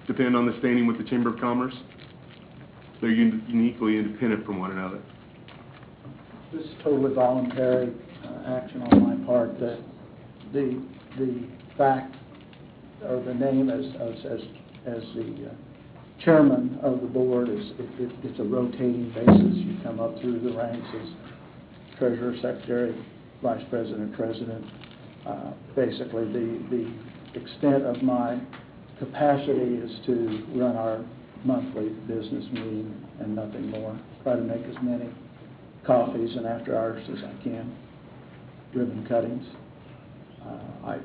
depend on the standing with the Chamber of Commerce. They're uniquely independent from one another. This is totally voluntary action on my part. That the fact or the name as the chairman of the board is it's a rotating basis. You come up through the ranks as treasurer, secretary, vice president, president. Basically, the extent of my capacity is to run our monthly business meeting and nothing more. Try to make as many coffees and after hours as I can, ribbon cuttings. I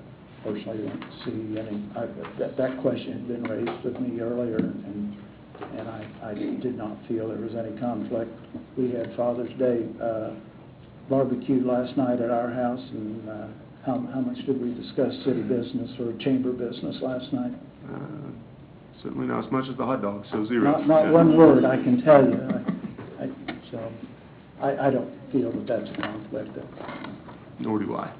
personally don't see any, that question had been raised with me earlier, and I did not feel there was any conflict. We had Father's Day barbecue last night at our house, and how much did we discuss city business or chamber business last night? Certainly not as much as the hot dogs, so zero. Not one word, I can tell you. So I don't feel that that's a conflict. Nor do I.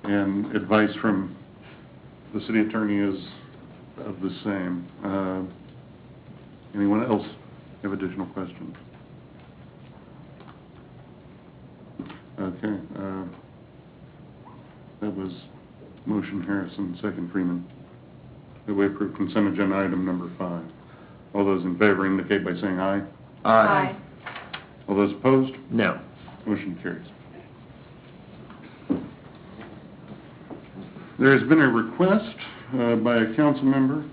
And advice from the city attorney is of the same. Anyone else have additional questions? Okay. That was motion Harrison, second Freeman. That we approve consent agenda item number 5. All those in favor indicate by saying aye. Aye. All those opposed? No. Motion carries. There has been a request by a council member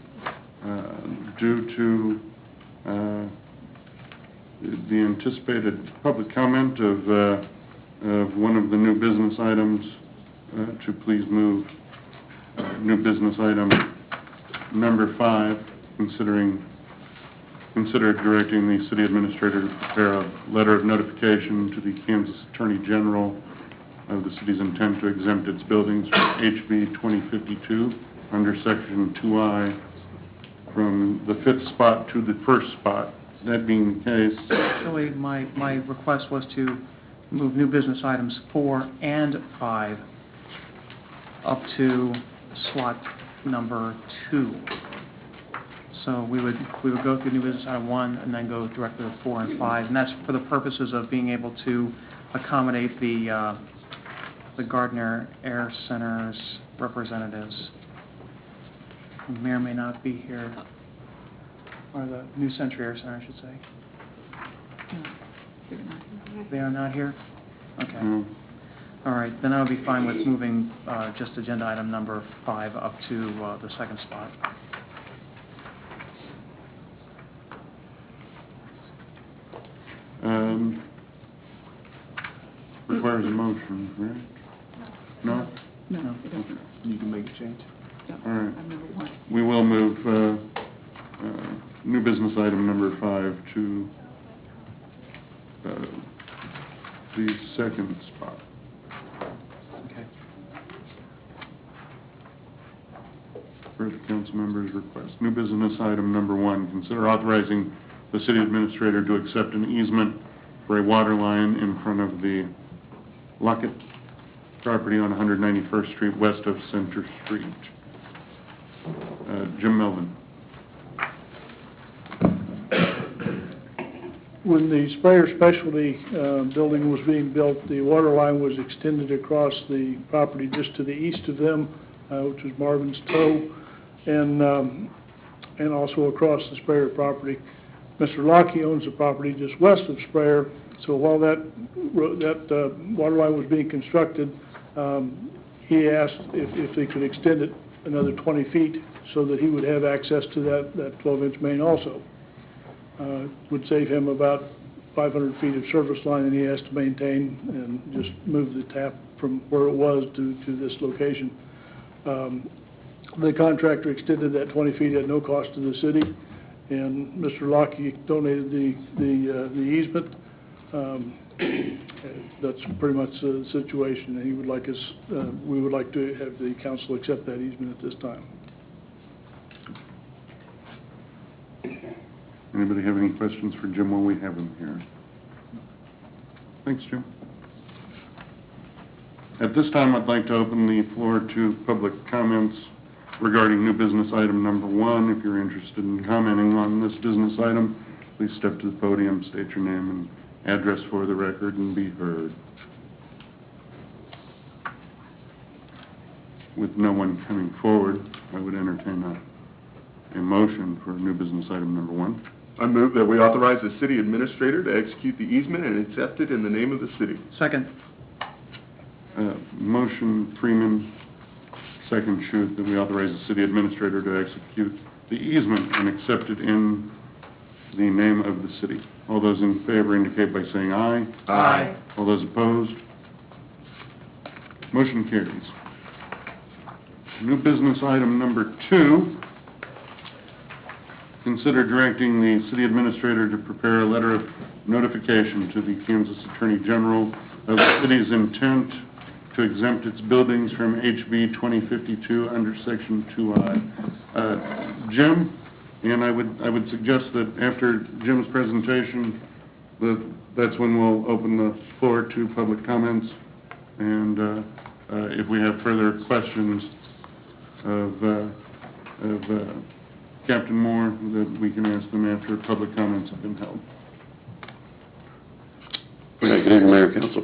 due to the anticipated public comment of one of the new business items to please move new business item number 5, consider directing the city administrator to prepare a letter of notification to the Kansas Attorney General of the city's intent to exempt its buildings from HB 2052 under Section 2I from the 5th spot to the 1st spot. That being the case... Actually, my request was to move new business items 4 and 5 up to slot number 2. So we would go through new business item 1 and then go directly to 4 and 5, and that's for the purposes of being able to accommodate the Gardner Air Center's representatives who may or may not be here, or the New Century Air Center, I should say. They are not here? Okay. All right, then I would be fine with moving just agenda item number 5 up to the 2nd spot. Requires a motion, right? No? No, it doesn't. You can make a change. No, All right. I've never won. We will move new business item number 5 to the 2nd spot. Okay. Further council members' request. New business item number 1, consider authorizing the city administrator to accept an easement for a water line in front of the Lockett property on 191st Street west of Center Street. Jim Melvin. When the Sprayer Specialty building was being built, the water line was extended across the property just to the east of them, which was Marvin's Toe, and also across the Sprayer property. Mr. Locke owns the property just west of Sprayer, so while that water line was being constructed, he asked if they could extend it another 20 feet so that he would have access to that 12-inch main also. Would save him about 500 feet of service line that he has to maintain and just move the tap from where it was to this location. The contractor extended that 20 feet at no cost to the city, and Mr. Lockheed donated the easement. That's pretty much the situation. He would like us, we would like to have the council accept that easement at this time. Anybody have any questions for Jim while we have him here? Thanks, Jim. At this time, I'd like to open the floor to public comments regarding new business item number 1. If you're interested in commenting on this business item, please step to the podium, state your name and address for the record, and be heard. With no one coming forward, I would entertain a motion for new business item number 1. I move that we authorize the city administrator to execute the easement and accept it in the name of the city. Second. Motion Freeman, second Shute, that we authorize the city administrator to execute the easement and accept it in the name of the city. All those in favor indicate by saying aye. Aye. All those opposed? Motion carries. New business item number 2. Consider directing the city administrator to prepare a letter of notification to the Kansas Attorney General of the city's intent to exempt its buildings from HB 2052 under Section 2I. Jim, and I would suggest that after Jim's presentation, that's when we'll open the floor to public comments, and if we have further questions of Captain Moore, that we can ask them after public comments have been held. Okay, good evening, Mayor and Council.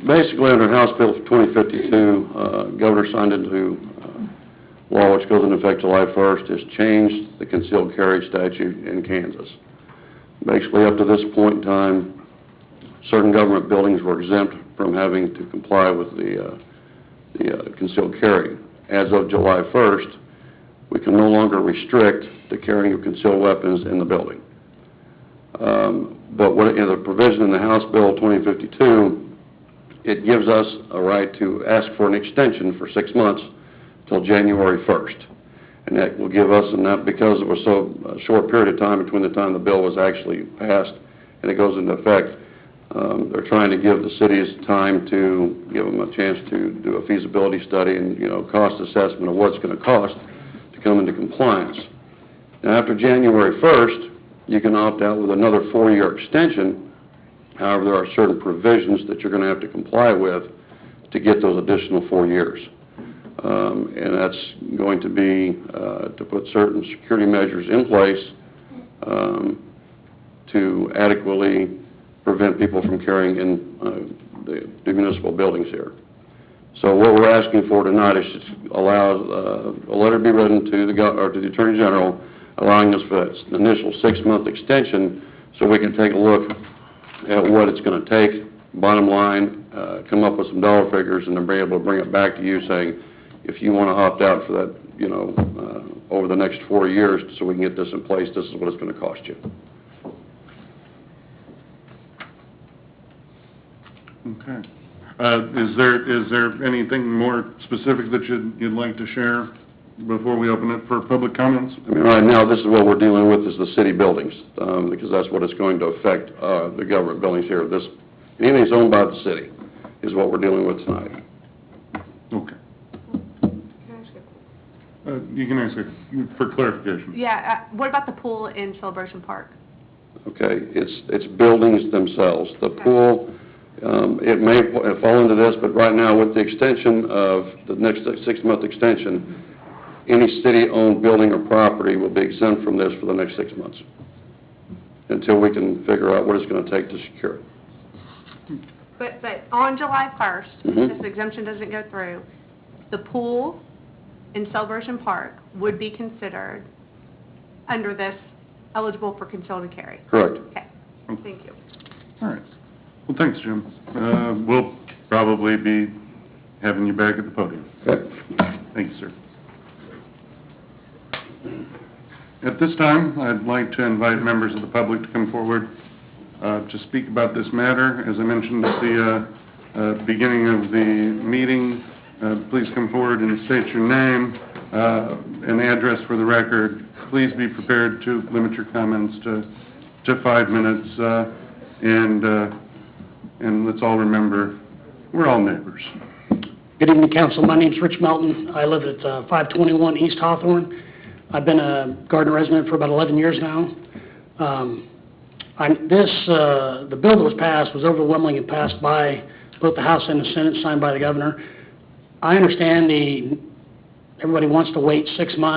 Basically, under House Bill 2052, Governor signed into law, which goes into effect July 1st, has changed the concealed carry statute in Kansas. Basically, up to this point in time, certain government buildings were exempt from having to comply with the concealed carry. As of July 1st, we can no longer restrict the carrying of concealed weapons in the building. But what, in the provision in the House Bill 2052, it gives us a right to ask for an extension for 6 months till January 1st. And that will give us, and that because it was so a short period of time between the time the bill was actually passed and it goes into effect, they're trying to give the cities time to give them a chance to do a feasibility study and, cost assessment of what it's going to cost to come into compliance. Now, after January 1st, you can opt out with another 4-year extension. However, there are certain provisions that you're going to have to comply with to get those additional 4 years. And that's going to be to put certain security measures in place to adequately prevent people from carrying in the municipal buildings here. So what we're asking for tonight is to allow a letter to be written to the Attorney General allowing us for an initial 6-month extension so we can take a look at what it's going to take, bottom line, come up with some dollar figures, and then be able to bring it back to you saying, if you want to opt out for that, over the next 4 years so we can get this in place, this is what it's going to cost you. Okay. Is there anything more specific that you'd like to share before we open it for public comments? I mean, right now, this is what we're dealing with is the city buildings, because that's what it's going to affect, the government buildings here. Anything that's owned by the city is what we're dealing with tonight. Okay. You can ask it for clarification. Yeah, what about the pool in Celebration Park? Okay, it's buildings themselves. The pool, it may fall into this, but right now, with the extension of the next 6-month extension, any city-owned building or property will be exempt from this for the next 6 months until we can figure out what it's going to take to secure it. But on July 1st, Mhm. this exemption doesn't go through, the pool in Celebration Park would be considered under this eligible for concealed and carry. Correct. Okay, thank you. All right. Well, thanks, Jim. We'll probably be having you back at the podium. Okay. Thank you, sir. At this time, I'd like to invite members of the public to come forward to speak about this matter. As I mentioned at the beginning of the meeting, please come forward and state your name and address for the record. Please be prepared to limit your comments to 5 minutes, and let's all remember, we're all neighbors. Good evening, Council. My name's Rich Melton. I live at 521 East Hawthorne. I've been a Gardner resident for about 11 years now. The bill that was passed was overwhelmingly passed by both the House and the Senate, signed by the governor. I understand the everybody wants to wait 6 months